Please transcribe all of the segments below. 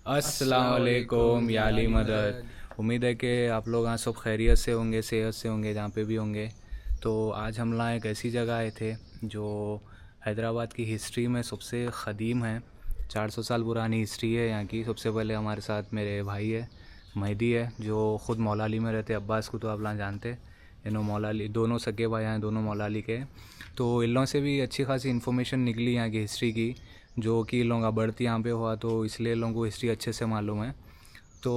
अस्सलाम वालेकुम या अली मदद। उम्मीद है कि आप लोग यहाँ सब खैरियत से होंगे, सेहत से होंगे, जहाँ पे भी होंगे। तो आज हम लोग एक ऐसी जगह आए थे जो हैदराबाद की हिस्ट्री में सबसे क़दीम है। 400 साल पुरानी हिस्ट्री है यहाँ की। सबसे पहले हमारे साथ मेरे भाई है, मेहदी है, जो ख़ुद मौलाली में रहते। अब्बास को तो आप लोग जानते, इन्हों मौलाली, दोनों सगे भाई हैं, दोनों मौलाली के। तो इन लोगों से भी अच्छी खासी इन्फॉर्मेशन निकली यहाँ की हिस्ट्री की, जो कि लोगों का बर्थ यहाँ पे हुआ, तो इसलिए लोगों को हिस्ट्री अच्छे से मालूम है। तो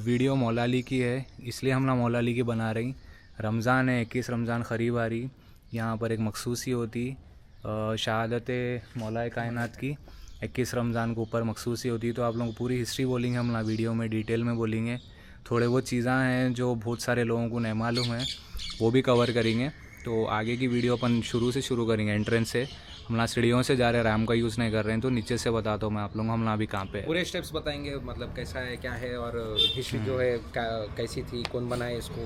वीडियो मौलाली की है, इसलिए हम ना मौलाली की बना रही। रमज़ान है, 21 रमज़ान क़रीब आ रही। यहाँ पर एक मखसूसी होती शहादत मौलाए कायनात की 21 रमज़ान को ऊपर मखसूसी होती। तो आप लोगों को पूरी हिस्ट्री बोलेंगे हम ना, वीडियो में डिटेल में बोलेंगे। थोड़े बहुत चीज़ें हैं जो बहुत सारे लोगों को नहीं मालूम है, वो भी कवर करेंगे। तो आगे की वीडियो अपन शुरू से शुरू करेंगे, एंट्रेंस से। हम ना सीढ़ियों से जा रहे हैं, रैम का यूज़ नहीं कर रहे हैं। तो नीचे से बताता हूँ मैं आप लोगों को हम ना अभी कहाँ पे है। पूरे स्टेप्स बताएंगे, मतलब कैसा है, क्या है, और हिस्ट्री जो है कैसी थी, कौन बनाए इसको,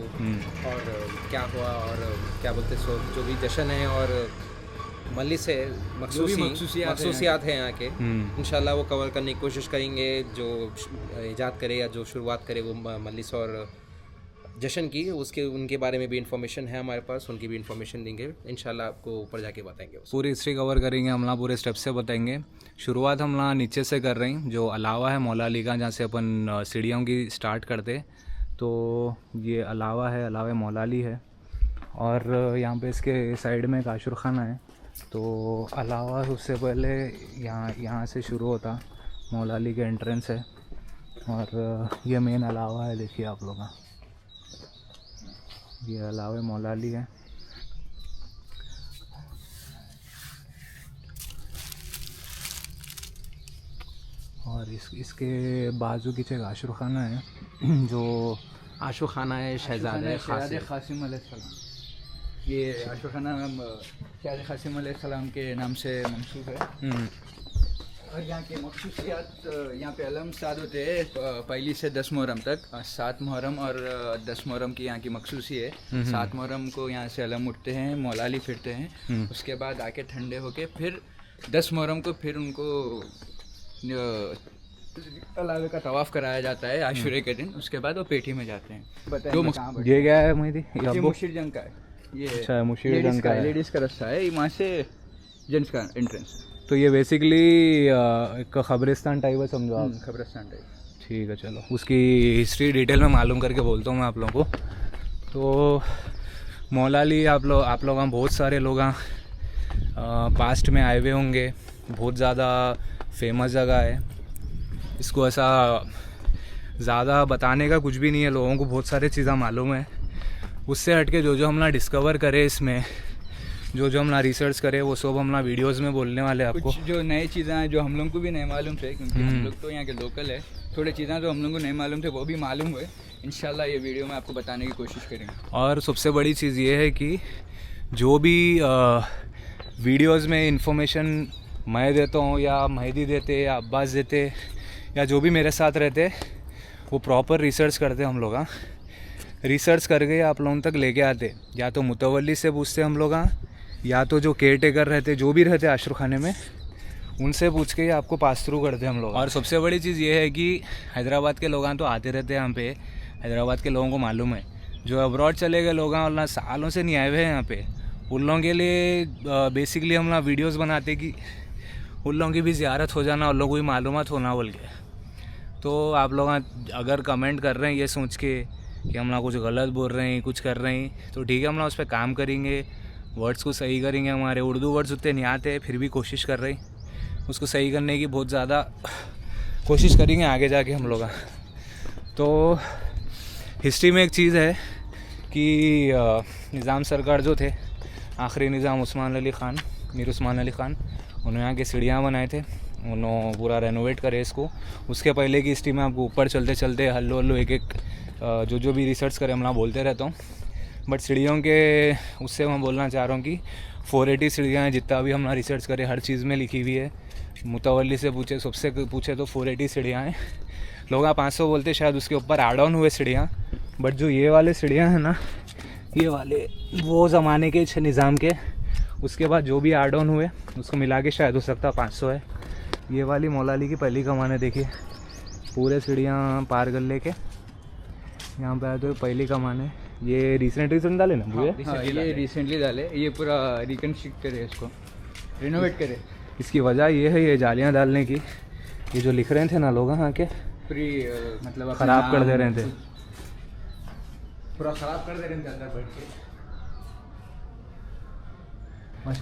और क्या हुआ, और क्या बोलते सो जो भी जश्न है और मजलिस है, मखसूसियात है यहाँ के, इंशाल्लाह वो कवर करने की कोशिश करेंगे। जो ईजाद करे या जो शुरुआत करे वो मजलिस और जश्न की, उसके उनके बारे में भी इंफॉर्मेशन है हमारे पास, उनकी भी इंफॉर्मेशन देंगे इंशाल्लाह, आपको ऊपर जाके बताएंगे। पूरी हिस्ट्री कवर करेंगे हम लोग, पूरे स्टेप से बताएंगे। शुरुआत हम लोग नीचे से कर रहे हैं, जो अलावा है मौलाली का, जहाँ से अपन सीढ़ियों की स्टार्ट करते। तो ये अलावा है, अलावा मौलाली है, और यहाँ पे इसके साइड में एक आशुर खाना है। तो अलावा सबसे पहले यहाँ से शुरू होता, मौलाली के एंट्रेंस है, और ये मेन अलावा है। देखिए आप लोग का, ये अलावा मौलाली है। और इसके बाजू की एक आशुर खाना है, जो आशु खाना है शहजादे क़ासिम अलैहिस्सलाम। ये आशुर खाना शहजादे क़ासिम अलैहिस्सलाम के नाम से मंसूब है। और यहाँ के मखसूसियात, यहाँ पे अलम साद होते हैं पहली से 10 मुहर्रम तक। 7 मुहर्रम और 10 मुहर्रम की यहाँ की मखसूसी है। 7 मुहर्रम को यहाँ से अलम उठते हैं, मौलाली फिरते हैं। उसके बाद आके ठंडे होके फिर 10 मुहर्रम को फिर उनको अलावे का तवाफ़ कराया जाता है आशुरे के दिन। उसके बाद वो पेठी में जाते हैं। तो ये क्या है मेहदी? ये मुशीर जंग का है। ये अच्छा, मुशीर जंग का है, लेडीज़ का रास्ता है, वहाँ से जेंट्स का एंट्रेंस। तो ये बेसिकली एक ख़बरिस्तान टाइप है, समझो आप। ख़बरिस्तान टाइप, ठीक है। चलो उसकी हिस्ट्री डिटेल में मालूम करके बोलता हूँ मैं आप लोगों को। तो मौलाली आप लोग बहुत सारे लोग पास्ट में आए हुए होंगे। बहुत ज़्यादा फेमस जगह है। इसको ऐसा ज़्यादा बताने का कुछ भी नहीं है, लोगों को बहुत सारी चीज़ें मालूम है। उससे हटके जो हमने डिस्कवर करे, इसमें जो हमने रिसर्च करे, वो सब हमने वीडियोस में बोलने वाले हैं आपको। कुछ जो नई चीज़ें हैं जो हम लोग को भी नहीं मालूम थे, क्योंकि हम लोग तो यहाँ के लोकल है। थोड़ी चीज़ें जो हम लोग को नहीं मालूम थे वो भी मालूम हुए। इंशाल्लाह ये वीडियो में आपको बताने की कोशिश करेंगे। और सबसे बड़ी चीज़ ये है कि जो भी वीडियोस में इंफॉर्मेशन मैं देता हूँ, या मेहदी देते, या अब्बास देते, या जो भी मेरे साथ रहते, वो प्रॉपर रिसर्च करते हम लोग। रिसर्च करके आप लोगों तक लेके आते, या तो मुतवल्ली से पूछते हम लोग, या तो जो केयर टेकर रहते, जो भी रहते आश्रम खाने में, उनसे पूछ के आपको पास थ्रू करते हम लोग। और सबसे बड़ी चीज़ ये है कि हैदराबाद के लोग तो आते रहते हैं यहाँ पे। हैदराबाद के लोगों को मालूम है, जो अब्रॉड चले गए लोग और सालों से नहीं आए हुए हैं यहाँ पे, उन लोगों के लिए बेसिकली हम ना वीडियोस बनाते कि उन लोगों की भी ज़ियारत हो जाना, उन लोगों को भी मालूमात होना बोल के। तो आप लोग अगर कमेंट कर रहे हैं ये सोच के कि हम ना कुछ गलत बोल रहे हैं, कुछ कर रहे हैं, तो ठीक है, हम ना उस पर काम करेंगे, वर्ड्स को सही करेंगे। हमारे उर्दू वर्ड्स उतने नहीं आते, फिर भी कोशिश कर रहे हैं उसको सही करने की, बहुत ज़्यादा कोशिश करेंगे आगे जाके हम लोग। तो हिस्ट्री में एक चीज़ है कि निज़ाम सरकार जो थे, आखिरी निज़ाम उस्मान अली ख़ान, मीर उस्मान अली ख़ान, उन्होंने यहाँ के सीढ़ियाँ बनाए थे। उन्होंने पूरा रेनोवेट करे इसको। उसके पहले की हिस्ट्री में आपको ऊपर चलते चलते हल्लो एक जो भी रिसर्च करे हम बोलते रहता हूँ। बट सीढ़ियों के उससे मैं बोलना चाह रहा हूँ कि 480 सीढ़ियाँ हैं। जितना भी हमने रिसर्च करे हर चीज़ में लिखी हुई है। मुतवल्ली से पूछे, सबसे पूछे तो 480 सीढ़ियाँ हैं। लोग 500 बोलते, शायद उसके ऊपर ऐड ऑन हुए सीढ़ियाँ। बट जो ये वाले सीढ़ियाँ हैं ना, ये वाले वो ज़माने के निज़ाम के, उसके बाद जो भी ऐड ऑन हुए उसको मिला के शायद हो सकता 500 है। ये वाली मौलाली की पहली कमान है, देखिए पूरे सीढ़ियाँ पार कर लेके यहाँ पे आए तो पहली कमान है। ये रिसेंट डाले ना भूया? हाँ, ये रिसेंटली डाले, ये पूरा रिकन्स्ट्रक्ट करे, इसको रिनोवेट करे। इसकी वजह ये है, ये जालियाँ डालने की। ये जो लिख रहे थे ना लोग हाँ के पूरी मतलब ख़राब कर दे रहे थे, पूरा ख़राब कर दे रहे थे अंदर बैठ के।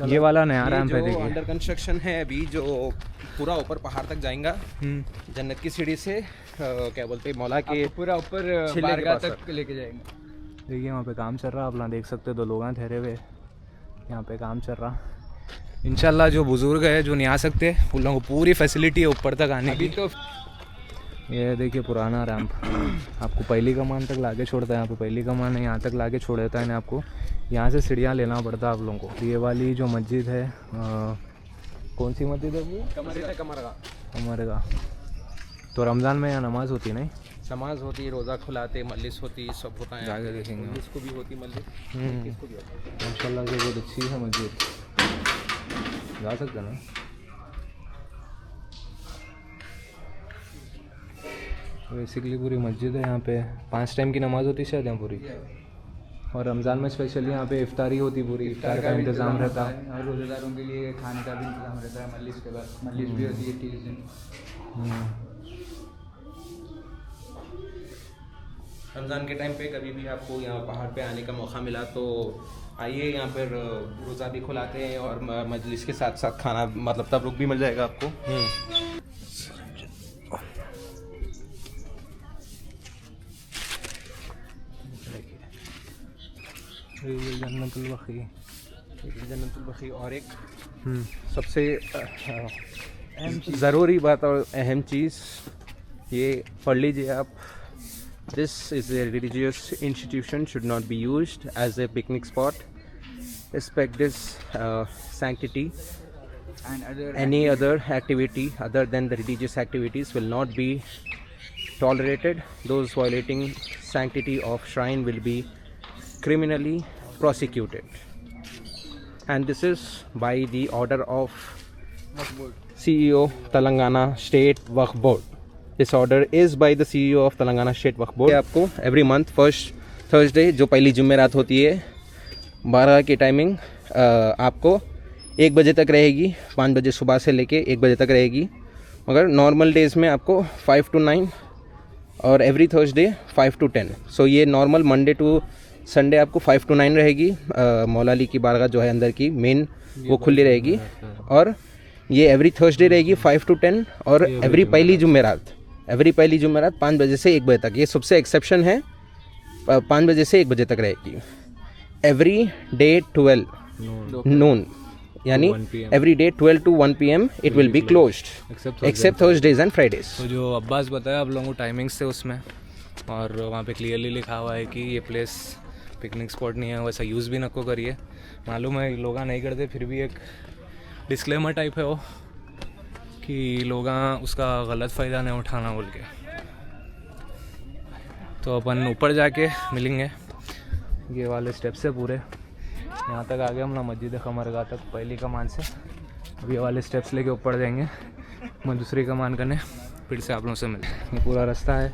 ये वाला नया रैंप है जो देखिए। अंडर कंस्ट्रक्शन है अभी, जो पूरा ऊपर पहाड़ तक जाएगा जन्नत की सीढ़ी से, क्या बोलते हैं, मौला के पूरा ऊपर छिले के बारगाह पास तक लेके जाएंगे। देखिए वहाँ पे काम चल रहा, आप लोग देख सकते हो, 2 लोग हैं ठहरे हुए, यहाँ पे काम चल रहा। इंशाल्लाह जो बुज़ुर्ग है जो नहीं आ सकते उन लोगों को पूरी फैसिलिटी है ऊपर तक आने की। तो ये देखिए पुराना रैंप आपको पहली कमान तक लाके छोड़ता है। यहाँ पे पहली कमान है, यहाँ तक लाके छोड़ देता है। आपको यहाँ से सीढ़ियाँ लेना पड़ता है आप लोगों को। ये वाली जो मस्जिद है, कौन सी मस्जिद है वो? कमरगा। तो रमज़ान में यहाँ नमाज़ होती नहीं? नमाज होती, रोज़ा खुलाते, मजलिस होती, सब होता है। जाके देखेंगे। इसको भी होती मजलिस, इसको भी होती। माशाल्लाह से बहुत अच्छी है मस्जिद, जा सकते ना। बेसिकली पूरी मस्जिद है यहाँ पे, 5 टाइम की नमाज़ होती शायद यहाँ पूरी। और रमज़ान में स्पेशली यहाँ पे इफ्तारी होती, पूरी इफ्तार का इंतज़ाम रहता है। और रोज़ेदारों के लिए खाने का भी इंतजाम रहता है। मजलिस के बाद मजलिस भी होती है 30 दिन। रमज़ान के टाइम पे कभी भी आपको यहाँ पहाड़ पे आने का मौका मिला तो आइए, यहाँ पर रोज़ा भी खुलाते हैं और मजलिस के साथ साथ खाना, मतलब तब रुक भी मिल जाएगा आपको। जन्नतुल बखी, जन्नतुल बखी। और एक सबसे ज़रूरी बात और अहम चीज़ ये पढ़ लीजिए आप, This is a religious institution, should not be used as a picnic spot. Respect this sanctity. And Any other activity other than the religious activities will not be tolerated. Those violating sanctity of shrine will be criminally prosecuted. And this is by the order of CEO Telangana State Waqf Board. This order is by the CEO of Telangana State Waqf Board. आपको every month first Thursday जो पहली जुमेरात होती है 12 की timing आपको 1 बजे तक रहेगी। 5 बजे सुबह से लेके 1 बजे तक रहेगी। मगर नॉर्मल डेज़ में आपको 5 to 9 और एवरी थर्सडे 5 to 10। सो ये नॉर्मल मंडे टू संडे आपको 5 to 9 रहेगी। मौला अली की बारगाह जो है अंदर की मेन वो खुली रहेगी। और ये एवरी थर्सडे रहेगी 5 to 10 और एवरी पहली जुमेरात 5 बजे से 1 बजे तक। ये सबसे एक्सेप्शन है, 5 बजे से 1 बजे तक रहेगी। एवरी डे 12 नून, यानी every day 12 to 1 PM it will be closed except Thursdays and Fridays. तो जो अब्बास बताया आप लोगों को टाइमिंग्स थे उसमें, और वहाँ पे क्लियरली लिखा हुआ है कि ये प्लेस पिकनिक स्पॉट नहीं है, वैसा यूज़ भी नको करिए। मालूम है लोग नहीं करते, फिर भी एक डिस्क्लेमर टाइप है वो कि लोग उसका गलत फ़ायदा नहीं उठाना बोल के। तो अपन ऊपर जाके मिलेंगे, ये वाले स्टेप्स है पूरे, यहाँ तक आ गए हम ना मस्जिद कमरगाह तक पहली कमान से। अब ये वाले स्टेप्स लेके ऊपर जाएंगे, मैं दूसरी कमान करने फिर से आप लोगों से मिलते। ये पूरा रास्ता है,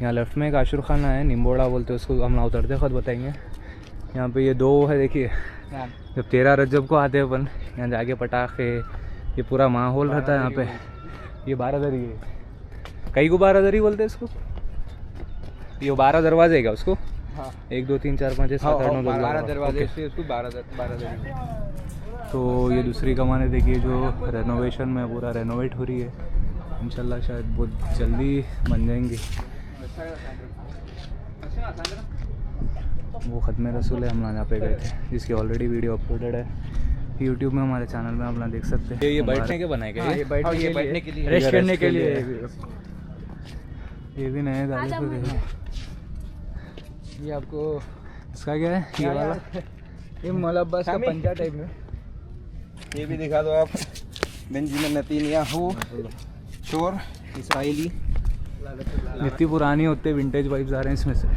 यहाँ लेफ्ट में एक आशुर खाना है, निम्बोड़ा बोलते हैं उसको, हम ना उतरते खुद बताएंगे। यहाँ पे ये 2 है देखिए, जब 13 रजब को आते हैं अपन, यहाँ जाके पटाखे, ये पूरा माहौल रहता है यहाँ पे। ये 12 दरी है, कई को 12 दरी बोलते हैं इसको। ये 12 दरवाजे है क्या उसको? हाँ, 1 2 3 4 5 6 7 8 9 10 12 11 दरवाजे ओके। से उसको 12 तो ये दूसरी कमान है देखिए, जो रेनोवेशन में पूरा रेनोवेट हो रही है। इंशाल्लाह शायद बहुत जल्दी बन जाएंगी। वो ख़त्म रसूल है, हम यहाँ पे गए थे, जिसकी ऑलरेडी वीडियो अपलोडेड है यूट्यूब में, हमारे चैनल में, आप लोग देख सकते हैं। ये बैठने के बनाए गए, ये बैठने के लिए, रेस्ट करने के लिए। ये भी नए डाले थे देखिए। ये आपको इसका क्या है ये वाला? ये मौला अब्बास का पंजा टाइप में। ये भी दिखा दो आप, बेंजामिन नेतन्याहू शोर इसराइली। इतनी पुरानी होते विंटेज वाइब्स आ रहे हैं इसमें से।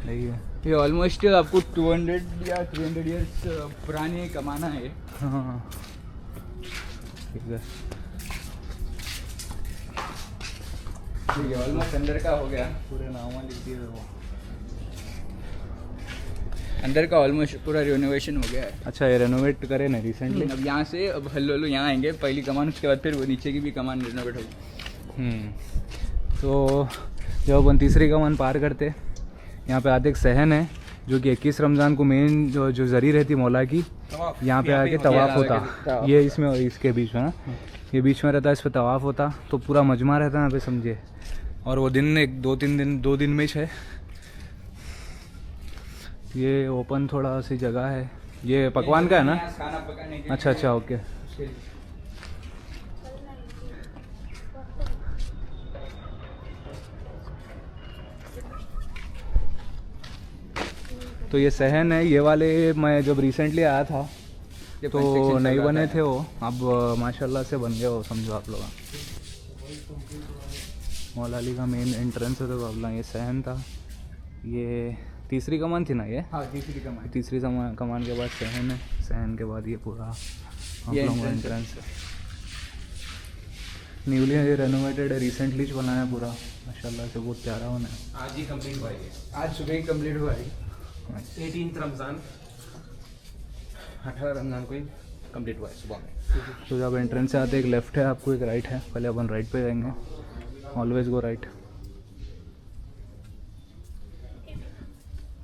देखिए ये ऑलमोस्ट आपको 200 या 300 ईयर्स पुरानी कमाना है। हाँ ठीक है। ठीक है, ऑलमोस्ट अंदर का हो गया। पूरे नाम लिख दिए वो। अंदर का ऑलमोस्ट पूरा रिनोवेशन हो गया है। अच्छा, ये रेनोवेट करे ना रिसेंटली? अब यहाँ से अब हल्लो यहाँ आएंगे, पहली कमान, उसके बाद फिर वो नीचे की भी कमान रिनोवेट होगी। तो जब अपन तीसरी कमान पार करते, यहाँ पे आते एक सहन है जो कि 21 रमज़ान को मेन जो जरी रहती मौला की, यहाँ पे आके तवाफ़ होता। ये इसमें इसके बीच में ना, ये बीच में रहता, इस पर तवाफ़ होता, तो पूरा मजमा रहता यहाँ पे, समझिए। और वो दिन दो दिन में है। ये ओपन थोड़ा सी जगह है। ये पकवान का है ना? खाना पकाने के अच्छा अच्छा, ओके। तो ये सहन है, ये वाले मैं जब रिसेंटली आया था तो नहीं बने थे वो, अब माशाल्लाह से बन गए वो, समझो आप लोग। मौला अली का मेन एंट्रेंस है, तो अबला ये सहन था। ये तीसरी कमान थी ना ये? हाँ, तीसरी कमान। तीसरी कमान के बाद सहन है, सहन के बाद ये पूरा ये एंट्रेंस है। न्यूली रेनोवेटेड है, रिसेंटली बनाया पूरा, माशाल्लाह से बहुत प्यारा होना है। आज ही कंप्लीट हुआ है, आज सुबह ही कंप्लीट हुआ है। 18 रमज़ान, 18 रमज़ान को ही कंप्लीट हुआ है सुबह में। तो जब एंट्रेंस से आते एक लेफ्ट है आपको, एक राइट है। पहले अपन राइट पे जाएंगे, ऑलवेज गो राइट।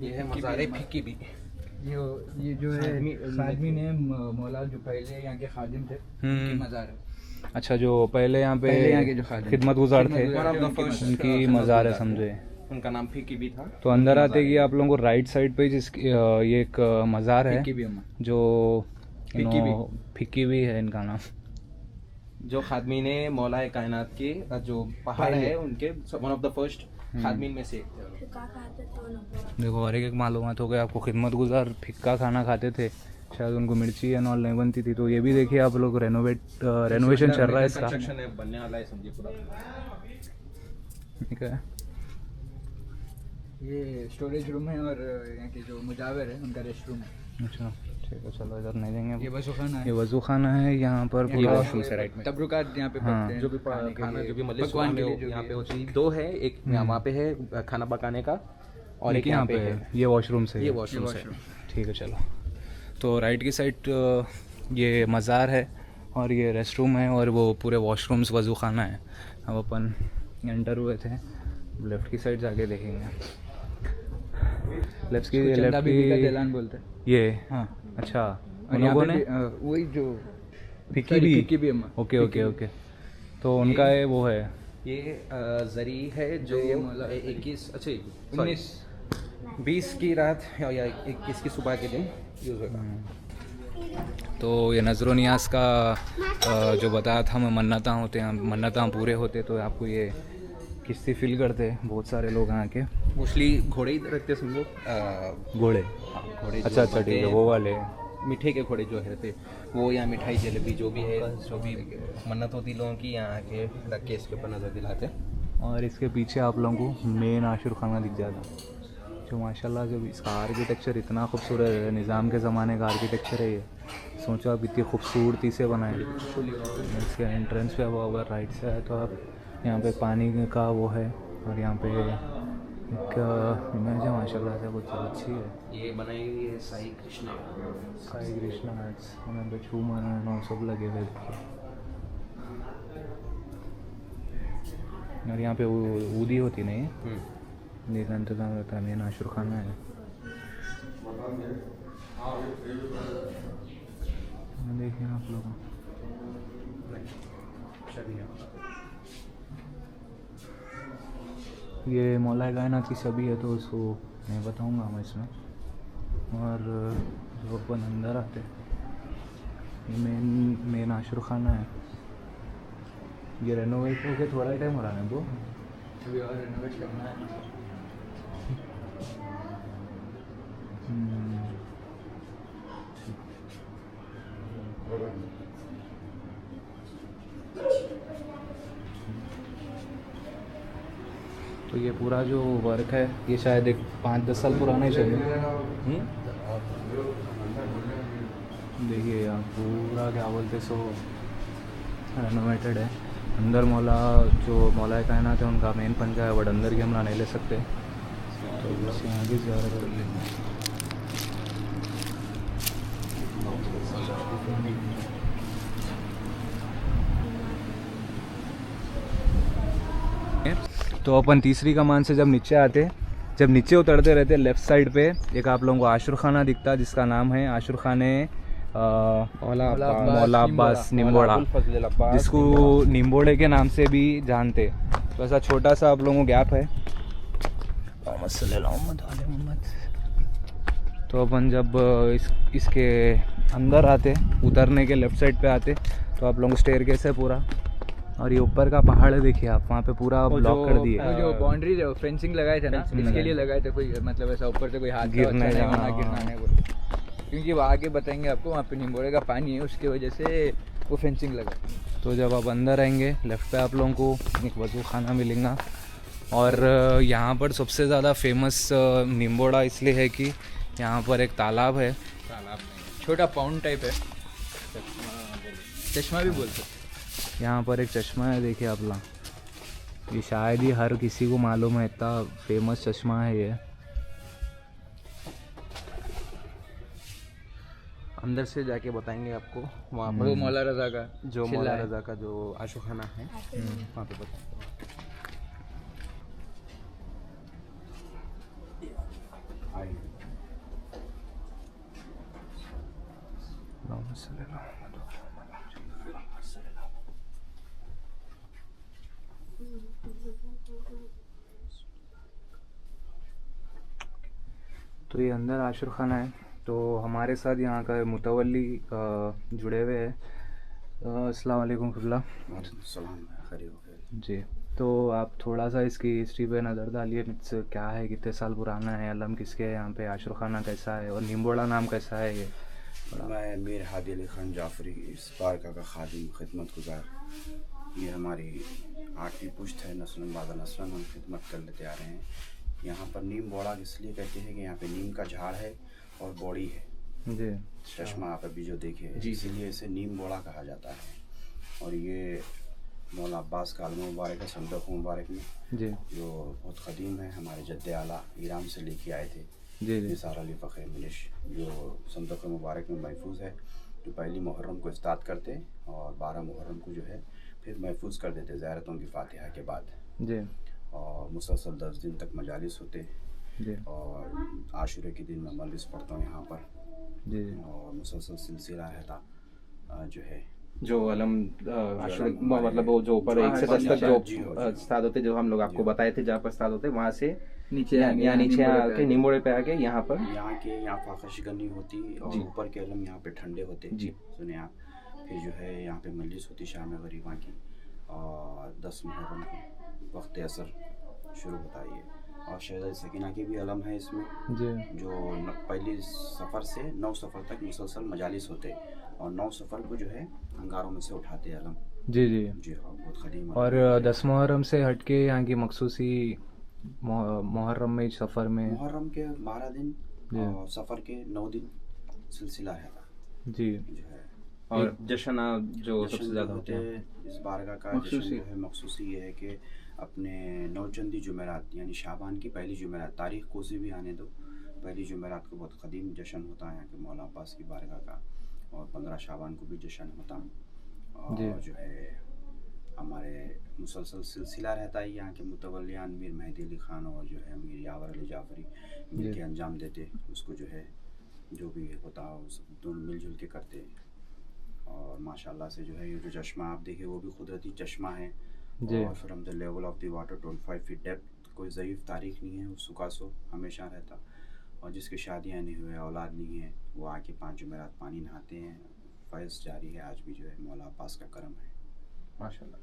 ये है मज़ार फिक्की भी। ये जो है खादमी ने मौला जो पहले यहाँ के खादिम थे, उनकी मज़ार है। अच्छा, जो पहले यहाँ के जो खादिम खिदमत गुजार थे, उनकी मज़ार है, समझे। उनका नाम फिक्की भी था। तो अंदर आते कि आप लोगों को राइट साइड पे जिसकी ये एक मज़ार है फिक्की भी अम्मा। जो फिक्की भी है इनका नाम, जो खादमी ने मौला कायनात के जो पहाड़ है उनके वन ऑफ द फर्स्ट खादमीन में से एक थे। देखो और एक मालूमात हो गया आपको। खिदमत गुजार फिक्का खाना खाते थे, शायद उनको मिर्ची एंड ऑल नहीं बनती थी। तो ये भी देखिए आप लोग, रेनोवेशन चल रहा है इसका, कंस्ट्रक्शन है, बनने वाला है, समझिए पूरा। ठीक है। ये स्टोरेज रूम है और यहाँ के जो मुजावर है उनका रेस्ट रूम है। अच्छा ठीक है, चलो इधर नहीं देंगे। ये वज़ू खाना है। ये वज़ू खाना है यहाँ पर ये पूरा। वॉशरूम से राइट में तबरुकात यहाँ पे पकते हैं, जो भी खाना जो भी मजलिस पकवान के लिए जो यहाँ पे होती है, दो है, एक वहाँ पे है खाना पकाने का और एक यहाँ पे है ये वॉशरूम से। ये वॉशरूम से। ठीक है, चलो। तो राइट की साइड ये मज़ार है और ये रेस्ट रूम है और वो पूरे वॉशरूम्स वज़ू खाना है। अब अपन एंटर हुए थे, लेफ़्ट की साइड जाके देखेंगे। लेफ्ट की जलान बोलते हैं ये। हाँ। अच्छा, और उन यहाँ लोगों पे ने भी, वही जो फिक्की भी अम्मा। Okay okay okay. तो उनका है वो है ये जरी है जो ये मौला 21 अच्छा 19 20 की रात या 21 की सुबह के दिन यूज़ होगा। तो ये नज़र नियाज़ का जो बताया था मैं, मन्नता होते हैं, मन्नता पूरे होते तो आपको ये किस्ती फील करते हैं बहुत सारे लोग यहाँ के। मोस्टली घोड़े ही रखते समझो, घोड़े। घोड़े अच्छा अच्छा, ठीक है, वो वाले मीठे के घोड़े जो रहते वो, यहाँ मिठाई जलेबी जो भी है, जो भी मन्नत होती लोगों की, यहाँ आके रख के इसके ऊपर नज़र दिलाते हैं। और इसके पीछे आप लोगों को मेन आशुर खाना दिख जाता, जो माशाल्लाह जो इसका आर्किटेक्चर इतना खूबसूरत है, निज़ाम के ज़माने का आर्किटेक्चर है ये। सोचो आप इतनी खूबसूरती से बनाए। इसके एंट्रेंस पे अब अगर राइट से आए तो आप यहाँ पे पानी का वो है और यहाँ पे एक इमेज है माशाल्लाह से, बहुत अच्छी है। ये बनाई हुई है साई कृष्णा आर्ट्स, उन्हें पे झूमर और सब लगे हुए देखिए। और यहाँ पे ऊदी होती नहीं, देखा इंतजाम रहता है। मेन आशुर खाना है, देखिए आप लोग। ये मौला कायनात की छवि है, तो उसको मैं बताऊंगा मैं इसमें। और जो अपन अंदर आते, ये मेन आशुर खाना है। ये रेनोवेट होके थोड़ा ही टाइम हो रहा है वो, अभी और रेनोवेट करना है। तो ये पूरा जो वर्क है ये शायद एक 5-10 साल पुराना ही चाहिए। देखिए आप पूरा क्या बोलते सो रेनोवेटेड है। अंदर मौला जो मौला कायनात है उनका मेन पंजा है, बट अंदर की हम नहीं ले सकते, तो बस यहाँ की ज़्यादा कर लेंगे। तो अपन तीसरी कमान से जब नीचे आते, जब नीचे उतरते रहते, लेफ़्ट साइड पे एक आप लोगों को आशुर खाना दिखता है, जिसका नाम है आशुर खाने मौला अब्बास निम्बोड़ा, जिसको निम्बोड़े के नाम से भी जानते। तो ऐसा छोटा सा आप लोगों को गैप है। तो अपन जब इसके अंदर आते, उतरने के लेफ़्ट साइड पे आते, तो आप लोगों को स्टेयरकेस है पूरा, और ये ऊपर का पहाड़ है, देखिए आप, वहाँ पे पूरा ब्लॉक कर दिए। जो बाउंड्री है फेंसिंग लगाए थे ना, इसके लिए लगाए थे, कोई मतलब ऐसा ऊपर से कोई हाथ गिरना नहीं बोले, क्योंकि वो आगे बताएंगे आपको, वहाँ पे निम्बोड़े का पानी है, उसकी वजह से वो फेंसिंग लगा। तो जब आप अंदर आएंगे, लेफ़्ट पे आप लोगों को एक वज़ू खाना मिलेगा। और यहाँ पर सबसे ज़्यादा फेमस निम्बोड़ा इसलिए है कि यहाँ पर एक तालाब है, छोटा पाउंड टाइप है, चश्मा भी बोलते। यहाँ पर एक चश्मा है, देखिए आप ला, ये शायद ही हर किसी को मालूम है, इतना फेमस चश्मा है ये। अंदर से जाके बताएंगे आपको, वहाँ पर वो मौला रज़ा का जो मौला रज़ा का जो आशुर खाना है वहाँ पे बताएंगे। तो ये अंदर आशुर खाना है। तो हमारे साथ यहाँ का मुतवल्ली जुड़े हुए हैं। अस्सलाम वालेकुम क़िबला जी। तो आप थोड़ा सा इसकी हिस्ट्री पे नज़र डालिए, क्या है, कितने साल पुराना है, अलम किसके है, यहाँ पे आशुर खाना कैसा है, और निम्बोड़ा नाम कैसा है ये। मैं मीर हादी अली खान जाफरी, इस पार्क का खादिम खिदमत गुजार। ये हमारी 8वीं पुश्त है, नस्लन बाद नस्लन हम खिदमत कर लेते आ रहे हैं। यहाँ पर नीम बोड़ा इसलिए कहते हैं कि यहाँ पे नीम का झाड़ है और बॉडी है जी, चश्मा आप अभी जो देखे, इसीलिए इसे नीम बोड़ा कहा जाता है। और ये मौला अब्बास का आलम मुबारक है, संदक मुबारक में जी, जो बहुत क़दीम है, हमारे जद्दे आला ईरान से लेके आए थे जी, जी, निसार अली फ़खर मिलिश, जो संदक मुबारक में महफूज है, जो पहली मुहर्रम को इस्ताद करते और 12 मुहर्रम को जो है फिर महफूज कर देते ज़ियारतों की फातिहा के बाद जी, और मुसलसल 10 दिन तक मजालिस होते जी, और आशुरे के दिन मैं मजलिस पढ़ता हूँ यहाँ पर जी, और मुसलसल सिलसिला रहता जो है जो अलम मतलब वो जो ऊपर 1 से 10 तक जो उस्ताद होते, जो हम लोग आपको बताए थे, जहाँ पर उस्ताद होते वहाँ से नीचे यहाँ नीचे आके निम्बोड़े पे आके यहाँ पर यहाँ फाखश गनी होती और ऊपर के अलम यहाँ पे ठंडे होते जी, सुने आप। फिर जो है यहाँ पे मजलिस होती शाम गरीबा की और 10 मुहर्रम को वक्त असर शुरू होता है। और शहज़ादी सकीना की भी अलम है इसमें, जी, जो पहली सफ़र से 9 सफ़र तक मुसलसल मजालिस होते और 9 सफ़र को जो है अंगारों में से उठाते अलम। जी, जी, जी हाँ, बहुत क़दीम। और 10 मुहर्रम से हटके यहाँ की मखसूसी मुहर्रम में, सफ़र में, मुहर्रम के 12 दिन और सफ़र के 9 दिन सिलसिला रहता जी, जो है। और जश्न जो सबसे ज़्यादा होते हैं इस बारगाह का जश्न जो है मखसूसी ये है कि अपने 9 चंदी जुमेरात यानी शाबान की पहली जुमेरात, तारीख़ को से भी आने दो, पहली जुमेरात को बहुत क़दीम जश्न होता है यहाँ के मौला अब्बास की बारगाह का, और 15 शाबान को भी जश्न होता और जो है हमारे मुसलसल सिलसिला रहता है। यहाँ के मुतवल्लियान मीर मेहदी अली खान और जो है मीर यावर अली जाफरी मिल के अंजाम देते उसको, जो है जो भी होता है सब दोनों मिलजुल के करते। और माशाल्लाह से जो है ये जो चश्मा आप देखे वो भी कुदरती चश्मा है और from the level of the water 25 feet depth, कोई ज़ईफ़ तारीख़ नहीं है, वो सुकासो हमेशा रहता। और जिसकी शादियाँ नहीं हुए, औलाद नहीं है, वो आके 5 जुमेरात पानी नहाते हैं, फैज़ जारी है आज भी, जो है मौला अब्बास का करम है माशाल्लाह।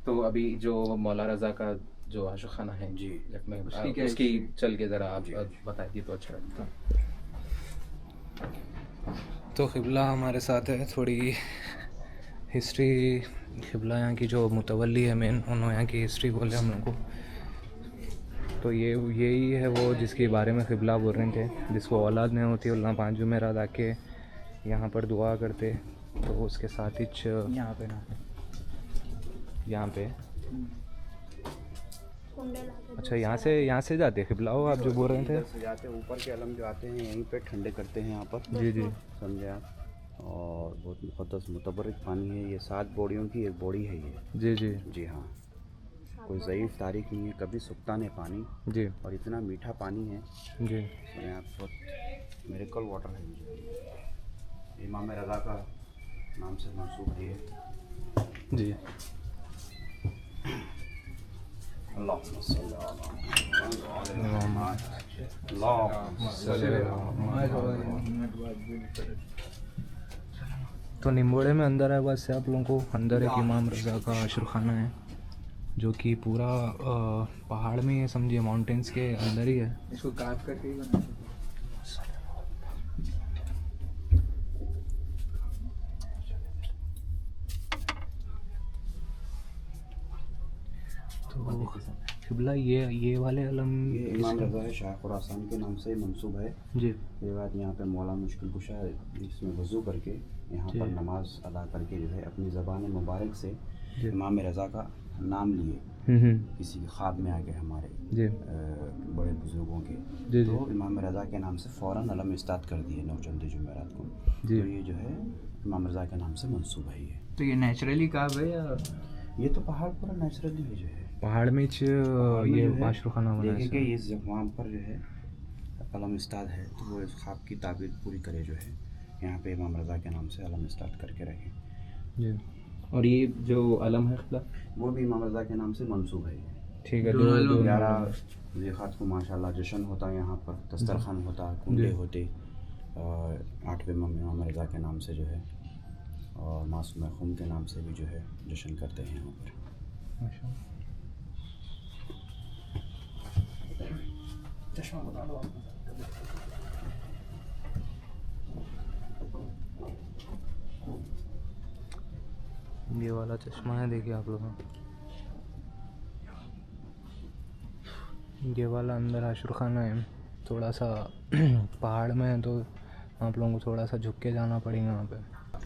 तो अभी जो मौला रज़ा का जो आशुर खाना है जी, उसकी चल के ज़रा आप बताइए तो अच्छा लगता। तो क़िबला हमारे साथ है, थोड़ी हिस्ट्री, क़िबला यहाँ की जो मुतवल्ली है मेन, उन्होंने यहाँ की हिस्ट्री बोले हम लोग को। तो यही है वो जिसके बारे में क़िबला बोल रहे थे, जिसको औलाद नहीं होती, अल्लाह 5 जुमेरात आके यहाँ पर दुआ करते, तो उसके साथ ही यहाँ पे ना यहाँ पे। अच्छा, यहाँ से जाते क़िबला हो आप जो बोल रहे थे? इधर से जाते ऊपर के अलम जो आते हैं यहीं पे ठंडे करते हैं यहाँ पर। जी जी। समझे आप। और बहुत मुक़द्दस मुतबर्रिक पानी है ये, 7 बॉडियों की एक बॉडी है ये। जी जी जी हाँ, कोई ज़ईफ़ तारीख नहीं है, कभी सूखता नहीं पानी, जी और इतना मीठा पानी है। जी। सुने आप, बहुत मिरेकल वाटर है ये। इमाम रज़ा का नाम से मंसूब है ये। जी। तो निम्बोड़े में अंदर है बस से आप लोगों को, अंदर एक इमाम रज़ा का अशर खाना है जो कि पूरा पहाड़ में है, समझिए माउंटेन्स के अंदर ही है। इसको काट करके ही बनाते हैं। तो क़िबला ये वाले अलम ये इमाम रज़ा है, शाह खुरासान के नाम से मंसूब है। जी ये बात यहाँ पे मौला मुश्किल कुशा है, इसमें वज़ू करके यहाँ पर नमाज अदा करके जो है अपनी ज़बान मुबारक से इमाम रज़ा का नाम लिए किसी ख्वाब में आके हमारे जी बड़े बुज़ुर्गों के, जी तो इमाम रज़ा के नाम से फ़ौरन अलम इस्ताद कर दिए नौचंदी जुमेरात को। जी। तो ये जो है इमाम रज़ा के नाम से मंसूब है ये। तो ये नेचुरली काब है या ये तो पहाड़ पूरा नेचुरली है जो है। पहाड़ में ये अशर खाना बना देखे है। कि इस वहाँ पर जो है अलम इस्ताद है, तो वो इस ख्वाब की ताबीर पूरी करे जो है, यहाँ पे इमाम रज़ा के नाम से अलम इस्ताद करके रखे। जी और ये जो अलम है क़िबला वो भी इमाम रज़ा के नाम से मंसूब है। ठीक है। दोनों लोग 11 ज़िलक़ात को माशाल्लाह जश्न होता है यहाँ पर, दस्तरखान होता, कुंडे होते, 8वें इमाम रज़ा के नाम से जो है, और मासूम खुम के नाम से भी जो है जश्न करते हैं यहाँ पर। माशाल्लाह। चश्मा बता दो आप। ये वाला चश्मा है, देखिए आप लोगों, ये वाला अंदर अशर खाना है। थोड़ा सा पहाड़ में है तो आप लोगों को थोड़ा सा झुक के जाना पड़ेगा वहाँ पे।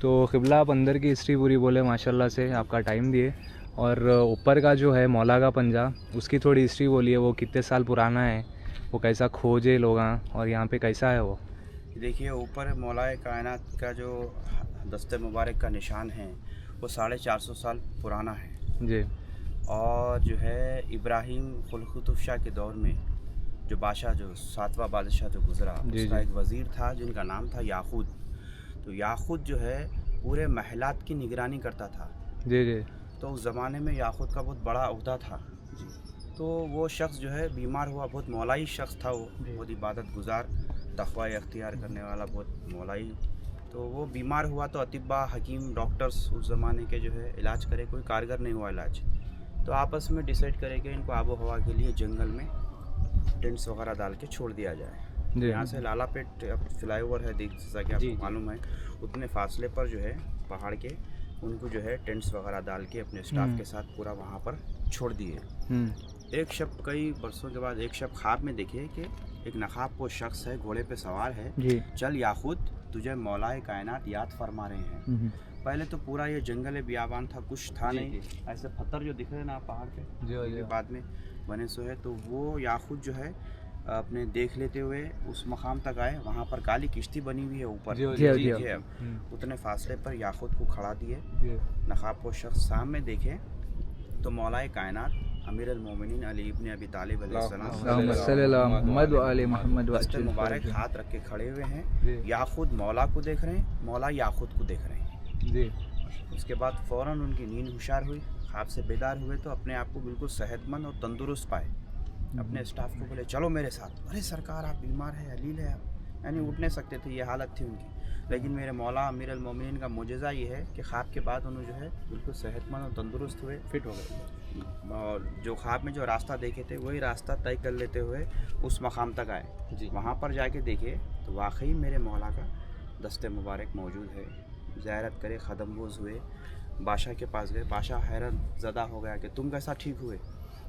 तो क़िबला आप अंदर की हिस्ट्री पूरी बोले माशाल्लाह से, आपका टाइम दिए, और ऊपर का जो है मौला का पंजा, उसकी थोड़ी हिस्ट्री बोलिए, वो कितने साल पुराना है, वो कैसा खोजे लोग, और यहाँ पे कैसा है वो। देखिए ऊपर मौलाए कायनात का जो दस्ते मुबारक का निशान है वो 450 साल पुराना है जी। और जो है इब्राहिम खुलकुतुब शाह के दौर में जो बादशाह, जो 7वां बादशाह जो गुज़रा, उसका एक वज़ीर था जिनका नाम था याकूत। तो याकूत जो है पूरे महलात की निगरानी करता था। जी जी। तो उस ज़माने में याकूत का बहुत बड़ा ओहदा था। तो वो शख्स जो है बीमार हुआ, बहुत मौलाई शख्स था वो, बहुत इबादत गुजार, तक़वा अख्तियार करने वाला, बहुत मौलाई। तो वो बीमार हुआ तो अतिब्बा, हकीम, डॉक्टर्स उस ज़माने के जो है इलाज करे, कोई कारगर नहीं हुआ इलाज। तो आपस में डिसाइड करे कि इनको आबो हवा के लिए जंगल में टेंट्स वगैरह डाल के छोड़ दिया जाए। यहाँ से लालापेट फ्लाईओवर है, देख जैसा कि आपको मालूम है, उतने फासले पर जो है पहाड़ के, उनको जो है टेंट्स वगैरह डाल के अपने स्टाफ के साथ पूरा वहाँ पर छोड़ दिए। एक शब, कई बरसों के बाद एक शब ख्वाब में देखे कि एक नकाबपोश शख्स है, घोड़े पे सवार है, चल याकूत तुझे मौलाए कायनात याद फरमा रहे हैं। पहले तो पूरा ये जंगल बियाबान था, कुछ था नहीं, ऐसे पत्थर जो दिख रहे हैं ना पहाड़ पे, बाद में बने सो है। तो वो याकूत जो है अपने देख लेते हुए उस मकाम तक आए, वहाँ पर काली किश्ती बनी हुई है ऊपर, देखिए उतने फासले पर याकूत को खड़ा दिए। नकाबपोश शख्स सामने देखे तो मौलाए कायनात अमीर अल-मोमिनीन अली इब्न अबी तालिब दस्ते मुबारक हाथ रख के खड़े हुए हैं। याकूत मौला को देख रहे हैं, मौला याकूत को देख रहे हैं। उसके बाद फ़ौरन उनकी नींद होशियार हुई, ख्वाब से बेदार हुए तो अपने आप को बिल्कुल सेहतमंद और तंदुरुस्त पाए। अपने स्टाफ को बोले चलो मेरे साथ। अरे सरकार आप बीमार है, अलील है आप, यानी उठ नहीं सकते थे, ये हालत थी उनकी। लेकिन मेरे मौला अमीर अल-मोमिनीन का मुजज़ा ये है कि ख्वाब के बाद उन्होंने जो है बिल्कुल सेहतमंद और तंदुरुस्त हुए, फिट हो गए, और जो ख्वाब में जो रास्ता देखे थे वही रास्ता तय कर लेते हुए उस मकाम तक आए जी। वहाँ पर जाके देखे तो वाकई मेरे मौला का दस्ते मुबारक मौजूद है। ज़ियारत करे, ख़दमबोज़ हुए, बादशाह के पास गए। बादशाह हैरत ज़दा हो गया कि तुम कैसा ठीक हुए।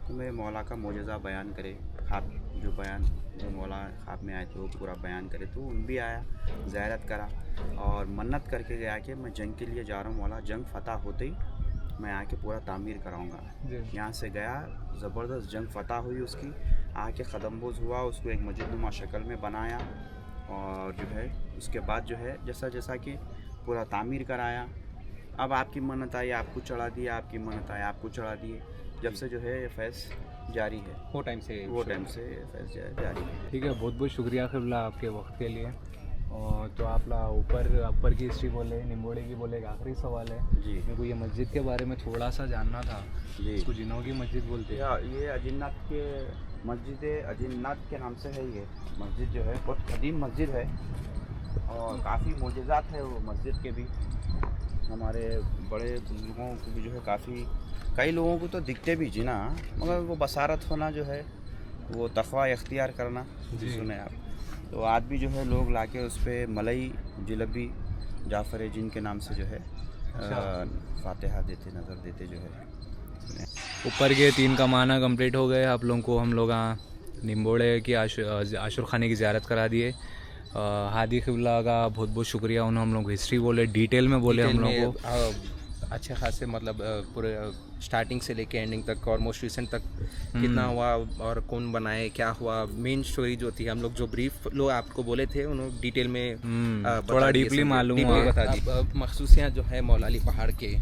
तो मेरे मौला का मोजज़ा बयान करे, ख्वाब जो बयान जो मौला ख्वाब में आए थे वो पूरा बयान करे। तो उन भी आया, ज़ियारत करा और मन्नत करके गया कि मैं जंग के लिए जा रहा हूँ मौला, जंग फ़तह होते ही मैं आके पूरा तामीर कराऊंगा। यहाँ से गया, ज़बरदस्त जंग फतह हुई उसकी, आके ख़दमबोज़ हुआ, उसको एक मस्जिद-नुमा शक्ल में बनाया और जो है उसके बाद जो है जैसा जैसा कि पूरा तामीर कराया। अब आपकी मन्नत आई आपको चढ़ा दिए, आपकी मन्नत आई आपको चढ़ा दिए। जब से जो है ये फैज़ जारी है, वो टाइम से फैज़ जारी है। ठीक है, बहुत बहुत शुक्रिया क़िबला आपके वक्त के लिए। और तो आप ऊपर की हिस्ट्री बोले, निम्बोड़े की बोले, एक आखिरी सवाल है जी। मेरे को ये मस्जिद के बारे में थोड़ा सा जानना था। जी। इसको जिनों की मस्जिद बोलते हैं। ये अजिन्नात के मस्जिद अजिन्नात के नाम से है। ये मस्जिद जो है बहुत कदीम मस्जिद है और काफ़ी मोजज़ात है वो मस्जिद के भी। हमारे बड़े बुजुर्गों को भी जो है काफ़ी, कई लोगों को तो दिखते भी जी ना, मगर वो बसारत होना जो है, वो तक़वा इख्तियार करना जी सुने आप। तो आज भी जो है लोग लाके उस पर मलई जलेबी जाफ़र जिन के नाम से जो है फातिहा देते, नज़र देते जो है। ऊपर के 3 कमाना कंप्लीट हो गए आप लोगों को। हम लोग निम्बोड़े की आशुर खाने की ज़ियारत करा दिए। हादी क़िबला का बहुत बहुत शुक्रिया, उन्होंने हम लोग को हिस्ट्री बोले, डिटेल में बोले हम लोगों को। अच्छे खासे मतलब पूरे स्टार्टिंग से लेके एंडिंग तक और मोस्ट रिसेंट तक कितना हुआ और कौन बनाए, क्या हुआ, मेन स्टोरी जो थी हम लोग जो ब्रीफ लोग आपको बोले थे उन्होंने डिटेल में थोड़ा डीपली मालूम बता दी। मखसूसियाँ जो है मौला अली पहाड़ के,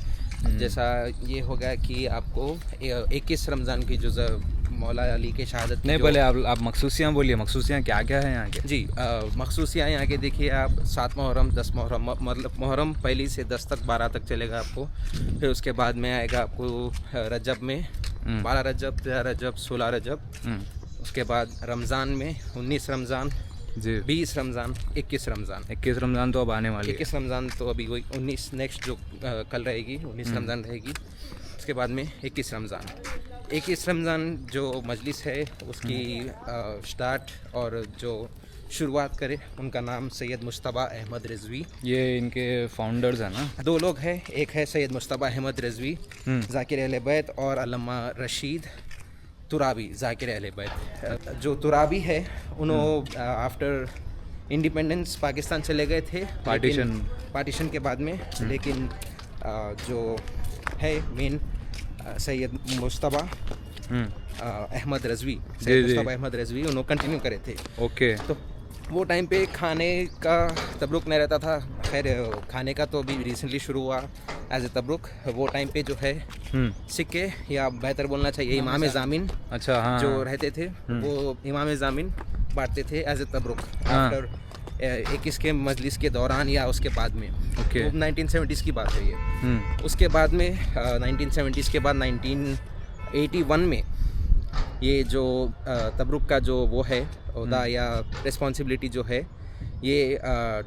जैसा ये हो गया कि आपको 21 रमज़ान की जो मौला अली के शहादत नहीं, पहले आप मखसूसियाँ बोलिए, मखसूसियाँ क्या क्या है यहाँ के? जी, मखसूसियाँ यहाँ के देखिए आप 7 मुहर्रम 10 मुहर्रम, मतलब मुहर्रम पहली से 10 तक 12 तक चलेगा आपको। फिर उसके बाद में आएगा आपको रजब में 12 रजब, 13 रजब, 16 रजब। उसके बाद रमज़ान में 19 रमज़ान जी, 20 रमज़ान, 21 रमज़ान। 21 रमज़ान तो अब आने वाली है। 21 रमज़ान तो अभी वही 19 नेक्स्ट जो कल रहेगी 19 रमज़ान रहेगी। उसके बाद में 21 रमज़ान। 21 रमज़ान जो मजलिस है उसकी स्टार्ट और जो शुरुआत करे उनका नाम सैयद मुश्तबा अहमद रिजवी। ये इनके फाउंडर्स हैं ना? 2 लोग हैं, एक है सैयद मुश्तबा अहमद रिजवी ज़ाकिर अहले बैत और अल्लामा रशीद तुराबी ज़ाकिर अहले बैत। जो तुराबी है उन्होंने आफ्टर इंडिपेंडेंस पाकिस्तान चले गए थे पार्टीशन के बाद में, लेकिन जो है मेन सैयद मुश्तबा अहमद रिजवी, सैयद मुश्तबा अहमद रिजवी उन्होंने कंटिन्यू करे थे। ओके। तो वो टाइम पे खाने का तबरुक नहीं रहता था। खैर खाने का तो अभी रिसेंटली शुरू हुआ एज ए तबरुक। वो टाइम पे जो है सिक्के, या बेहतर बोलना चाहिए इमाम ज़ामिन, अच्छा हाँ, जो रहते थे वो इमाम ज़ामिन बांटते थे एज ए तबरुक आफ्टर 21 के मजलिस के दौरान या उसके बाद में। ओके। तो 1970s की बात है ये। उसके बाद में 1970s के बाद 1981 में ये जो तबरुक का जो वो है ओहदा या रिस्पॉन्सिबिलिटी जो है ये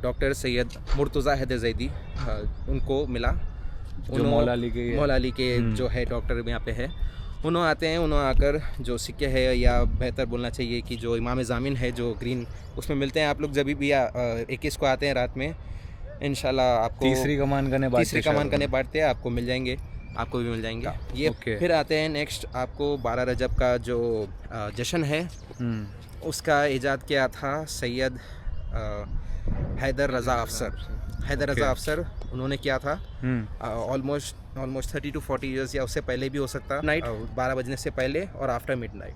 डॉक्टर सैयद मुर्तज़ा हैदर ज़ैदी उनको मिला। जो मौला अली के जो है डॉक्टर यहाँ पे है, उन्होंने आते हैं, उन्होंने आकर जो सिक्के है, या बेहतर बोलना चाहिए कि जो इमाम ज़ामिन है जो ग्रीन उसमें मिलते हैं। आप लोग जब भी 21 को आते हैं रात में, इंशाल्लाह आपको तीसरी कमान करने बांटते हैं, आपको मिल जाएंगे, आपको भी मिल जाएंगे ये। फिर आते हैं नेक्स्ट आपको 12 रजब का जो जश्न है उसका इजाद किया था सैयद हैदर रज़ा अफसर। उन्होंने किया था ऑलमोस्ट 30 to 40 ईयर्स या उससे पहले भी हो सकता। नाइट 12 बजने से पहले और आफ्टर मिडनाइट।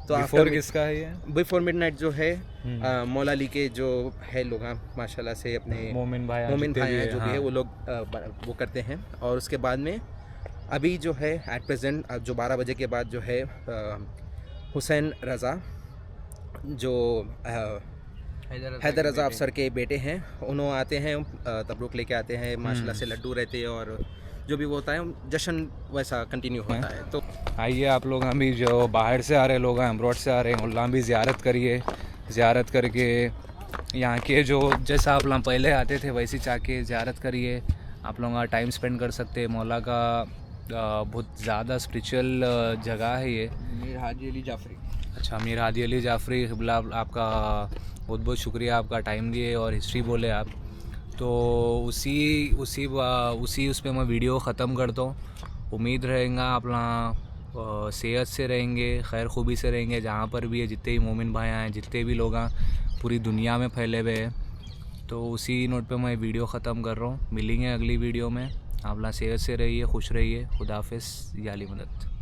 तो बिफोर किसका है ये? बिफोर मिडनाइट जो है मौला अली के जो है लोग माशाल्लाह से अपने मोमिन भाई हैं जो भी है वो लोग वो करते हैं। और उसके बाद में अभी जो है एट प्रेजेंट जो 12 बजे के बाद जो है हुसैन रज़ा जो हैदर रज़ा अफसर के बेटे हैं, उन्होंने आते हैं तबरुक लेके आते हैं, माशाल्लाह से लड्डू रहते हैं और जो भी वो होता है जश्न वैसा कंटिन्यू होता है। तो आइए आप लोग, हम भी जो बाहर से आ रहे लोग हैं, अब्रॉड से आ रहे हैं, उल्लाम भी ज़ियारत करिए। ज़ियारत करके यहाँ के जो जैसा आप लोग पहले आते थे वैसे जाके ज़ियारत करिए। आप लोग टाइम स्पेंड कर सकते हैं। मौला का बहुत ज़्यादा स्पिरिचुअल जगह है ये। मीर हादी अली जाफरी। अच्छा, मीर हादी अली जाफरी क़िबला, आपका बहुत बहुत शुक्रिया, आपका टाइम दिए और हिस्ट्री बोले आप। तो उसी उस पर मैं वीडियो ख़त्म करता हूँ। उम्मीद रहेगा आप लोग सेहत से रहेंगे, खैर खूबी से रहेंगे, जहाँ पर भी है, जितने भी मोमिन भाई हैं, जितने भी लोग हैं पूरी दुनिया में फैले हुए हैं। तो उसी नोट पे मैं वीडियो ख़त्म कर रहा हूँ। मिलेंगे अगली वीडियो में। आप लोग सेहत से रहिए, खुश रहिए। खुदा हाफिज़। या अली मदद।